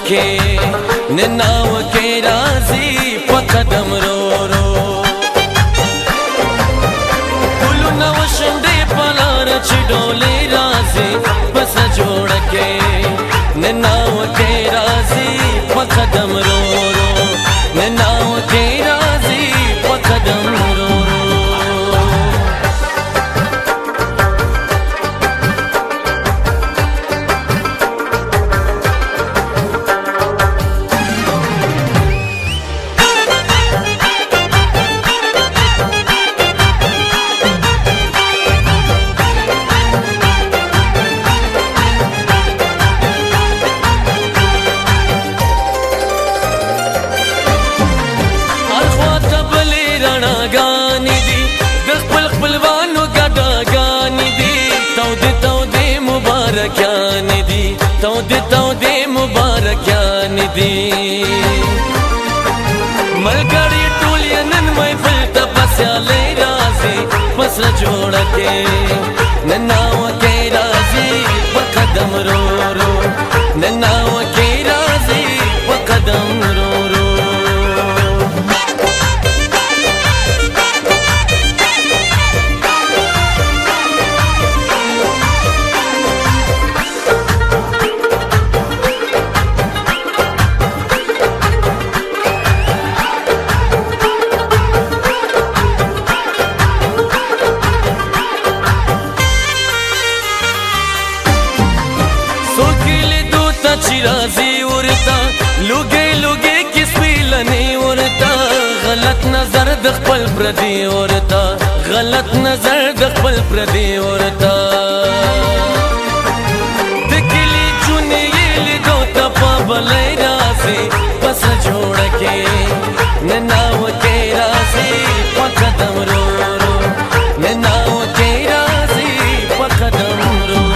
के ननाव के राजी पकदम रो रो पुलु नव शंदे पलार चिडोले राजी बस जोड़ के ननाव के राजी पकदम रो रो ननाव के राजी पकदम रो रो तौदे मुबारकान दी मलगड़ी टोलियन महफिल तपस्या ले राजी बस जोड़ के ननाव के राजी पकदम रो रो ननाव के राजी पकदम रो रो चिराजी उड़ता लुगे लुगे किस पीलने उड़ता गलत नजर दखपल प्रदी उड़ता गलत नजर दखपल प्रदी उड़ता दिखली चुने ये दो तपा बले राजी बस जोड़ के ननाव के राजी पकदम रो रो ननाव के राजी पकदम रो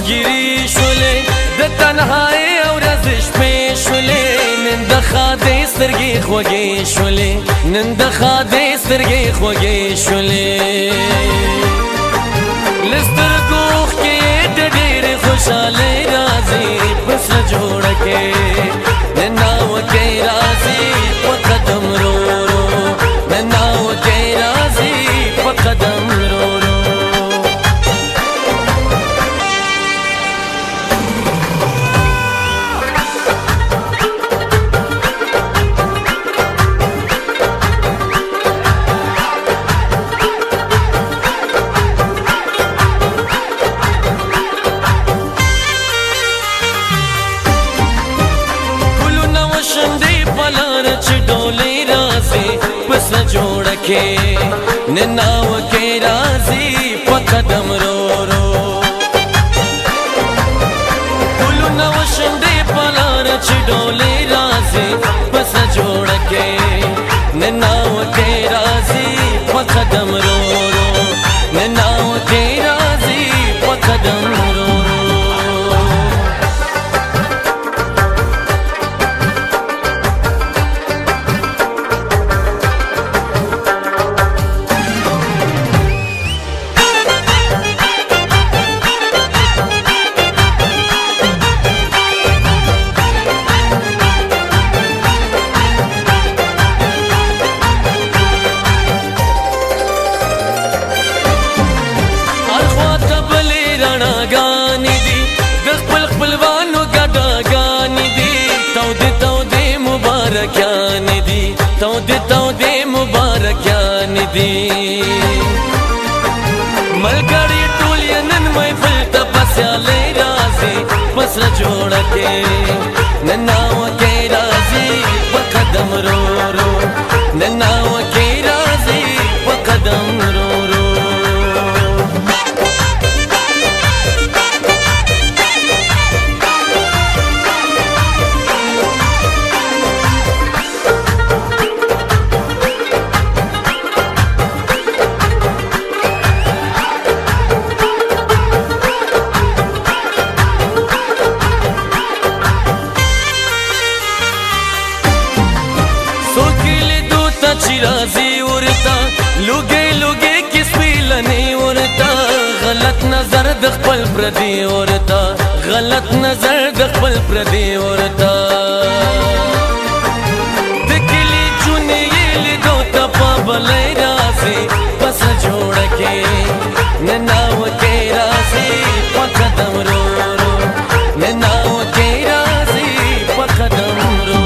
गिरी शुले द तन्हाई और रजिश पे शुले नंद खादे सरगे खोगे शुले नंद खादे सरगे खोगे शुले लिस्तर गोख के डेर खुशाले राजी बस जोड़ के ननाव के राजी पकदम रो रो ननाव के राजी पकदम रो रो जोड़ के ननाव के राजी पकदम रो रो पुलु नव शंदे पलार चिडोले राजी बस जोड़ के ननाव के राजी पकदम रो रो ननाव के राजी पकदम रो रो तौदे मुबारकान दी मलगड़ी टोलियन महफिल तपस्या ले राजी बस जोड़ के ननाव के राजी पकदम रो रो ननाव के राजी पकदम रो रो ورتا لوګي لوګي کس پیلنی ورتا غلط نظر د خپل پردي ورتا غلط نظر د خپل پردي ورتا د کلی چونې لیدو ته په بلای راسي پس جوړ کې نناو کې راسي په قدم رو رو نناو کې راسي په قدم رو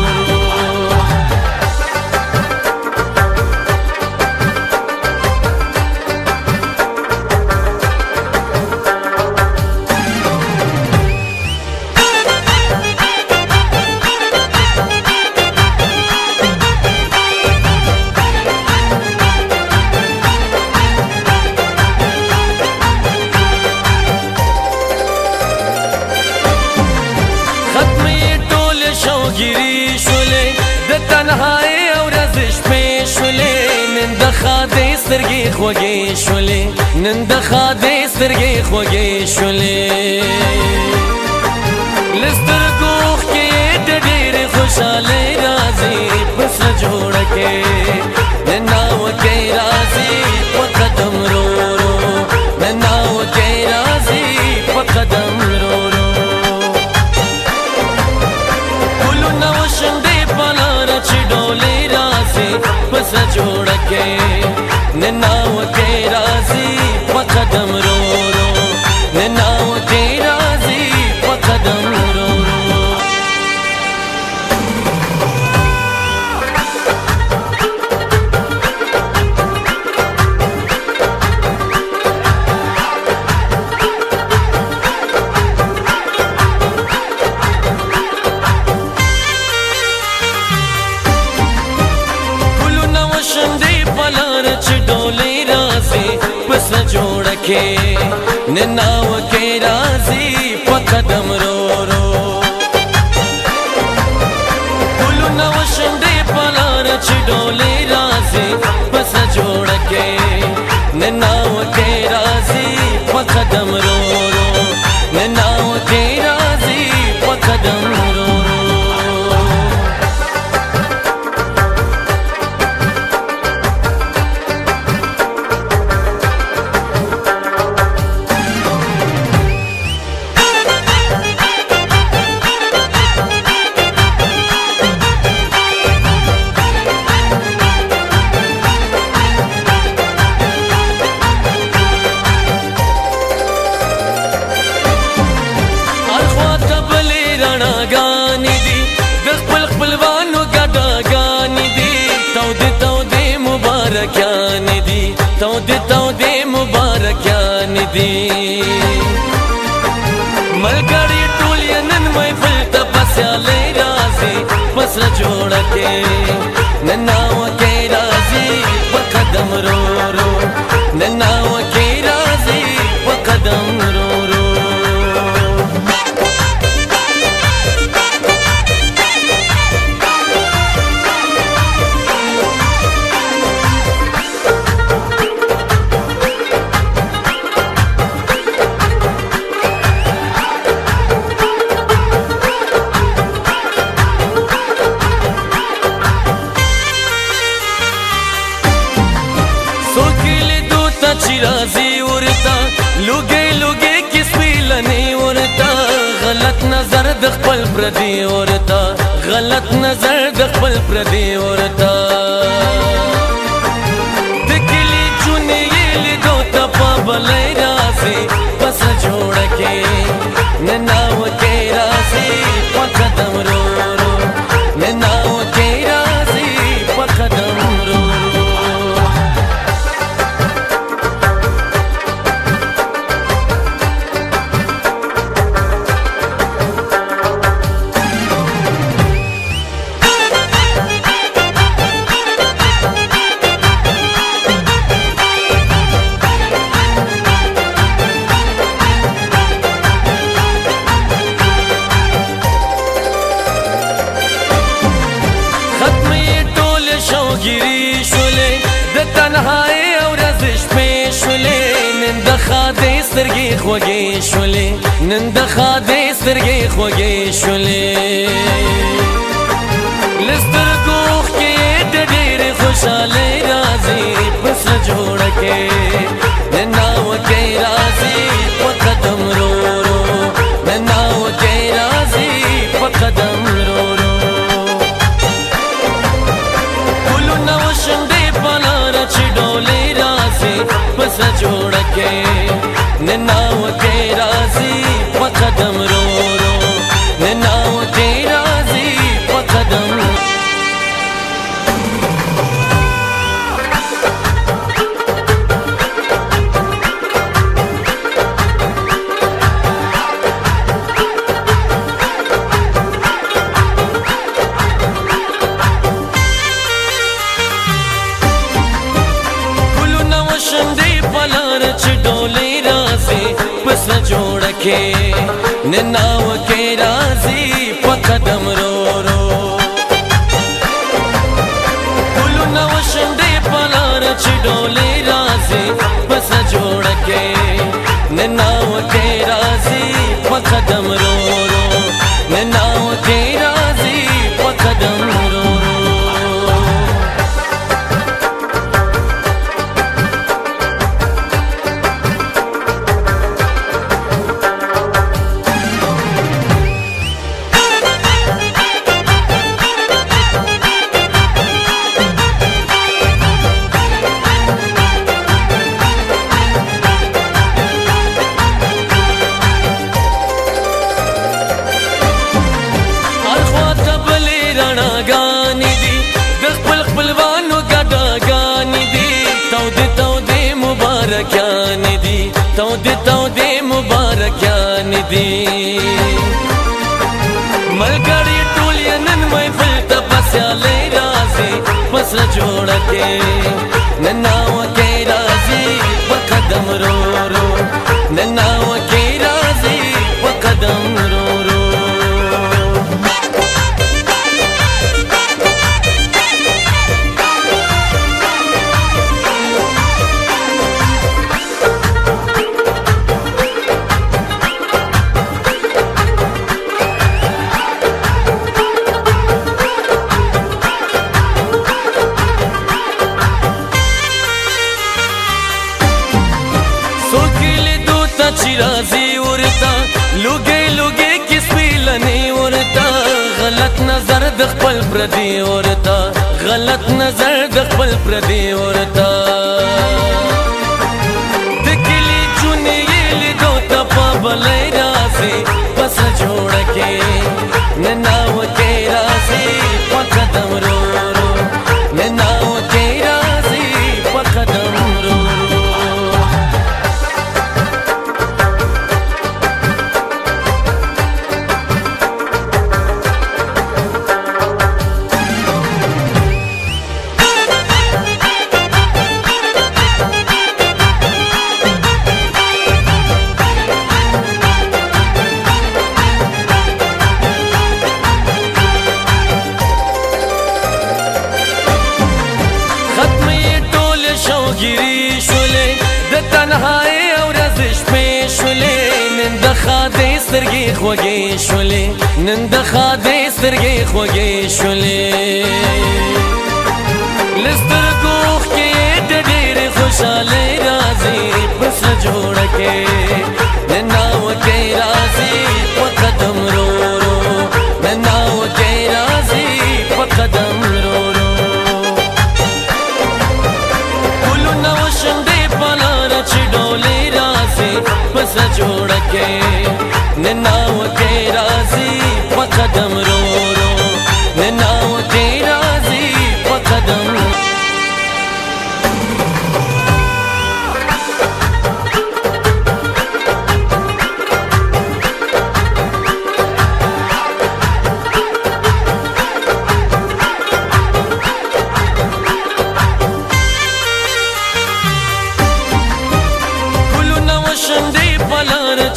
ګيري شولې د تنهاي او رزش پې شولې نن د خاطې سترګې خوږې شولې نن د خاطې سترګې خوږې شولې لسترګوخ کې د ډېر خوشاله راځي پس جوړ کې نن ناو کې راځي په قدم رو رو نن ناو کې راځي په قدم رو رو پس جوړ کې نناو کې راځي په قدم رو رو نناو کې راځي په قدم رو رو پس جوړ کې نناو کې راځي په قدم رو رو ګلو نو شندې پلار چې ډولې راځي پس جوړ کې نناو کې راځي په قدم رو رو نناو کې راځي په قدم رو رو تودې مبارکیان دي ملګری ټول نن محفل ته پسیاله راځي پس جوړ کې نناو کې راځي په قدم رو رو نناو کې راځي په قدم رو رو راځي ورتا لوګي لوګي کس پیلنی ورتا غلط نظر د خپل پردي ورتا غلط نظر د خپل پردي ورتا د کلی چونې لیدو ته په بلای راسي پس جوړ کې نناو کې راځي په قدم رو رو نناو کې راځي په قدم رو ګيري شولې د تنهاي او رزش پې شولې نن د خاطې سترګې خوږې شولې نن د خاطې سترګې خوږې شولې لسترګوخ کې د ډېر خوشاله راځي बस जोड़ के नाव के राजी पकदम रो रो नाव के राजी पकदम रो रो कुलु नव शंदे पलार चिडोले राजी बस जोड़ के नाव के राजी पकदम रो रो नाव के राजी पकदम चिडोले राजी बस जोड़ के नाव के राजी पकदम रो रो कुलु नव शंदे पलार चिडोले राजी बस जोड़ के नाव के राजी पकदम रो रो नाव के राजी पकदम रो रो तौदे मुबारकान दी मलगड़ी टोलियन महफिल तपस्या ले राजी बस जोड़ के नाव के राजी पकदम रो रो नाव के राजी पकदम रो रो चिराजी उड़ता लुगे लुगे किस पिलने उड़ता गलत नजर दखपल प्रदी उड़ता गलत नजर दखपल प्रदी उड़ता दिखली चुने ये दो तपा बले राजी बस जोड़ के नाव के राजी पकदम रो रो नाव के राजी पकदम रो गिरी शुले द तन्हाई और रजिश पे शुले नंद खादे सरगे खोगे शुले नंद खादे सरगे खोगे शुले लिस्तर कोख के डेर खुशाले राजी बस जोड़ के नाव के राजी पकदम रो रो नाव के राजी पकदम रो रो चिडोले राजी बस जोड़ के नाव के राजी पकदम रो रो नाव के राजी पकदम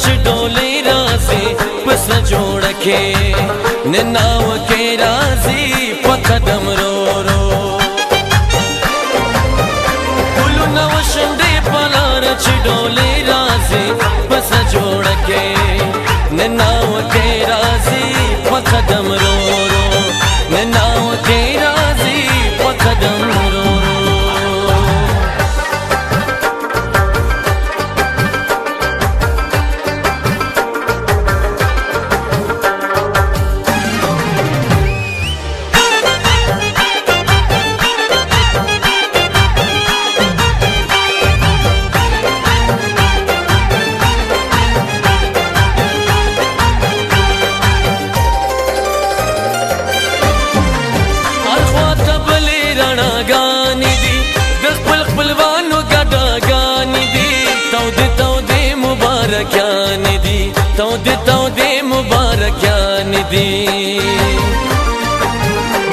चिडोले राजी बस जोड़ के नाव के राजी पकदम रो रो कुलु नव शंदे पलार चिडोले राजी बस जोड़ के नाव के राजी पकदम रो रो नाव के राजी पकदम रो रो تودې مبارکیان دي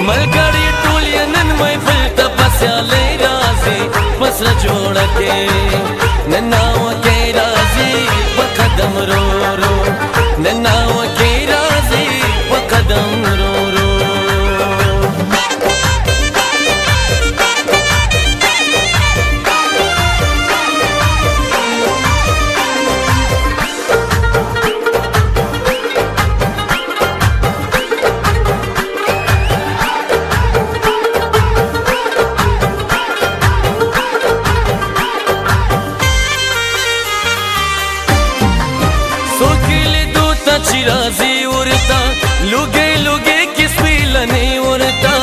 ملګری ټول یې نن محفل ته په سیالۍ راځي پسله جوړه کې نناوه کې راځي په قدم رو رو نناوه کې راځي په قدم رو رو राजी उरता लुगे लुगे किस पिलनी उरता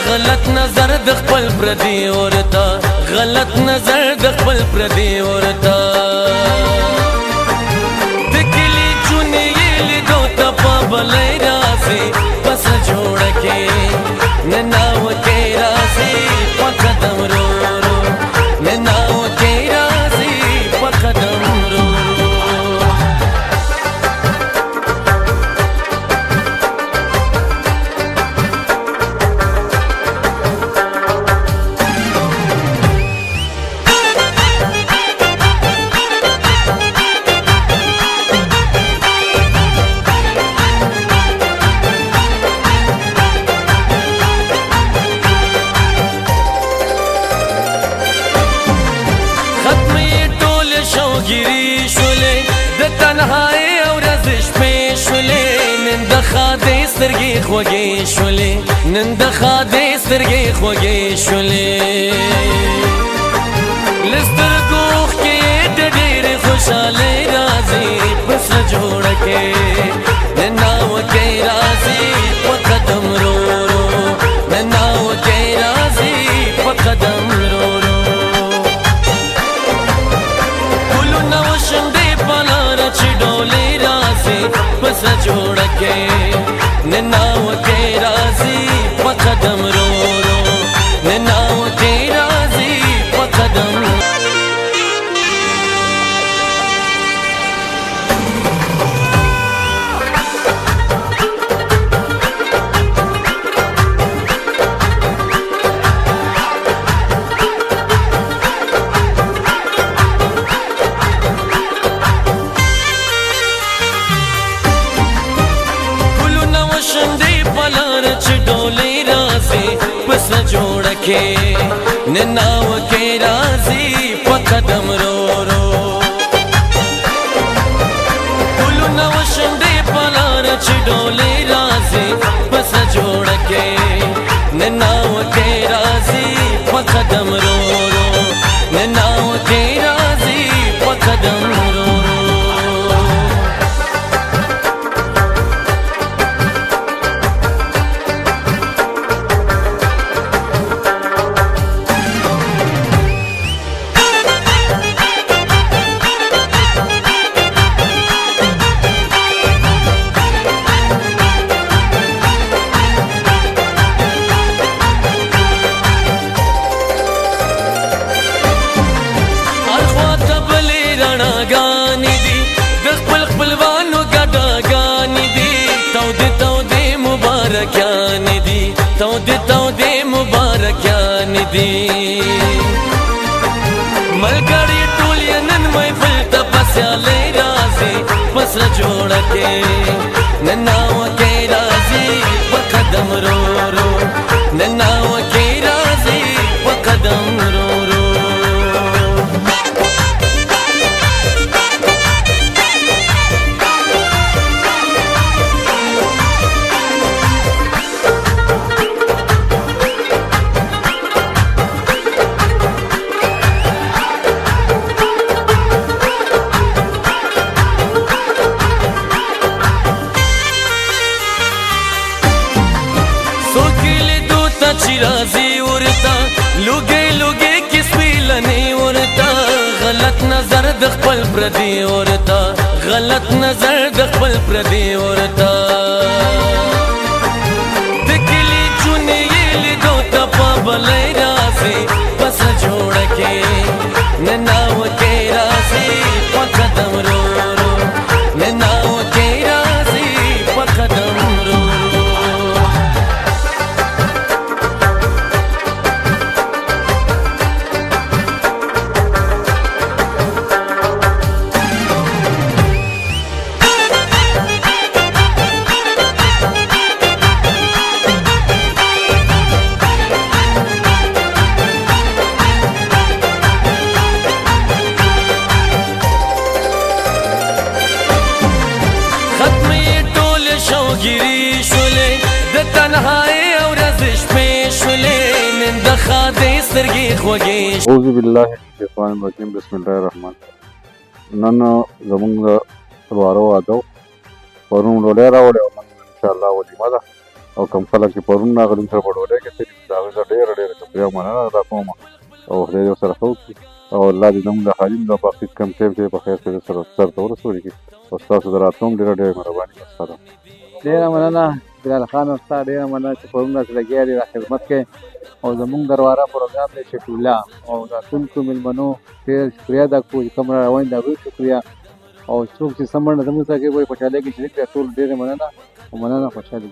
गलत नजर दखल प्रदी उरता गलत नजर दखल प्रदी उरता दिखली चुनी ये दो तपा बले राजी बस जोड़ के ननाव के राजी पकदम रो रो ननाव के राजी पकदम रो गिरी शोले द तन्हाई और रज़िश पे शोले नंद खादे स्तरगी खोगे शोले नंद खादे स्तरगी खोगे शोले लिस्तर गोख के डेरे खुशाले राजी बस जोड़ के ननाव के राजी पकदम रो रो ननाव के राजी पकदम रो रो डोले राजी बस जोड़ के ननाव के राजी पकदम रो रो ननाव के राजी पकदम डोले राजी बस जोड़ के ननाव के राजी पकदम रो रो पुलु नव शंदे पलार डोले राजी बस जोड़ के ननाव के राजी पकदम रो रो ननाव के राजी पकदम रो रो तौदे मुबारकियान दी मलगड़ी टूल ये नन महफिल ता पस्याले राजी पसला जोड़ के ननाव के राजी पकदम रो रो ननाव के राजी पकदम रो रो राजी उरता लुगे लुगे किस पिलनी उरता गलत नजर दखल प्रदी उरता गलत नजर दखल प्रदी उरता दिखली चुनी ये दो तपा बले राजी बस जोड़ के ननाव के राजी पकदम रो रो ननाव के شوګيري شولې د تنهایی او رزش پې شولې نن د خادې سترګې خوږې اعوذ بالله من الشیطان الرجیم بسم الله الرحمن الرحیم نن زمونږ د ورواره واده پرون ډوډۍ راوړې او نن انشاءالله ولیمه ده او کوم خلک چې پرون راغلي سره په ډوډۍ کې د هغوی سره ډېره شکریه مننه ادا کوم او خدای دې ورسره ښه وکړي او الله دې زموږ د حالیم د باقي کم ټایم کې په خیر سره سرته ورسولي او ستاسو د راتلو هم ډېره مهرباني ورسره ډېره مننه بلال خان ستا ډېره مننه چې پرون راته لګیا دي را خدمت کې او زموږ درواره پروګرام دی شفیع او راتلونکو مېلمنو ډېر شکریه ادا کوو چې کوم را روان دي هغوی شکریه او څوک چې سم منډه زموږ سره کوي خوشحالۍ کې شریک دي ټول ډېره مننه او مننه خوشحالي